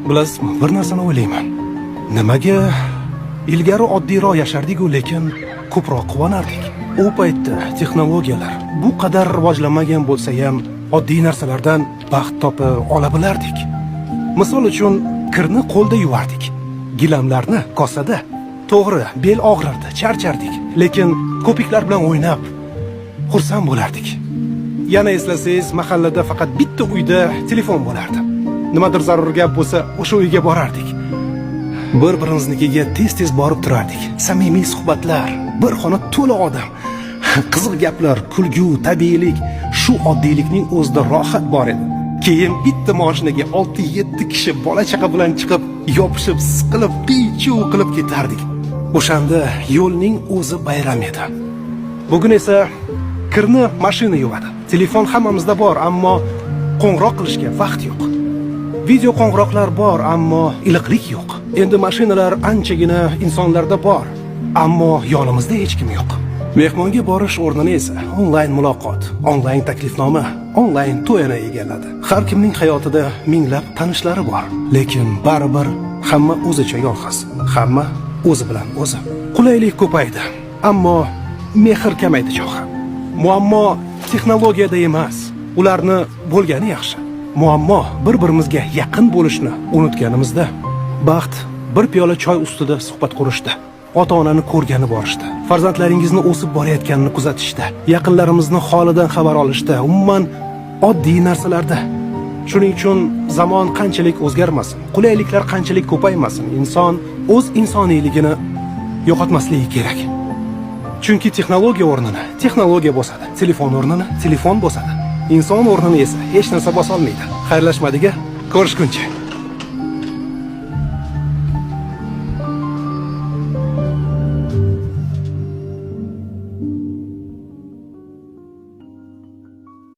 Bilasizmi, bir narsani o'ylayman. Nimaga ilgari oddiyroq yashardik-ku, lekin ko'proq quvonardik. U paytda texnologiyalar bu qadar rivojlanmagan bo'lsa ham oddiy narsalardan baxt topa ola bilardik. Misol uchun, kirni qo'lda yuvardik, gilamlarni kosada. To'g'ri, bel og'rirdi, charchardik, lekin ko'piklar bilan o'ynab xursand bo'lardik. Yana eslasangiz, mahallada faqat bitta uyda telefon bo'lardi. Nimadir zarur gap bo'lsa, o'sha uyga borardik. Bir-birimiznikiga tez-tez borib turardik. Samimiy suhbatlar, bir xona to'la odam, qiziq gaplar, kulgu, tabiiylik, shu oddiylikning o'zida rohat bor edi. Keyin bitta mashinaga 6-7 kishi bola chaqa bilan chiqib, yopishib, siqilib, qiy-chuv qilib ketardik. O'shanda yo'lning o'zi bayram edi. Bugun esa kirni mashina yuvadi. Telefon hammamizda bor, ammo qo'ng'iroq qilishga vaqt yo'q. Video qo'ng'iroqlar bor, ammo iliqlik yo'q. Endi mashinalar anchagina insonlarda bor, ammo yonimizda hech kim yo'q. Mehmonga borish o'rnini esa onlayn muloqot, onlayn taklifnoma, onlayn to'yini egalladi. Har kimning hayotida minglab tanishlari bor, lekin baribir hamma o'zicha yolg'iz, hamma o'zi bilan o'zi. Qulaylik ko'paydi, ammo mehr kamaydi chog'i. Muammo texnologiyada emas, ularni bo'lgani yaxshi. Muammo bir-birimizga yaqin bo'lishni unutganimizda. Baxt bir piyola choy ustida suhbat qurishda, ota-onani ko'rgani borishda, farzandlaringizni o'sib borayotganini kuzatishda, yaqinlarimizni holidan xabar olishda, umuman oddiy narsalarda. Shuning uchun zamon qanchalik o'zgarmasin, qulayliklar qanchalik ko'paymasin, inson o'z insoniyligini yo'qotmasligi kerak. Chunki texnologiya o'rnini texnologiya bosadi, telefon o'rnini telefon bosadi. Inson o'rnini esa hech narsa bosa olmaydi. Xayrlashmadiga, ko'rishguncha.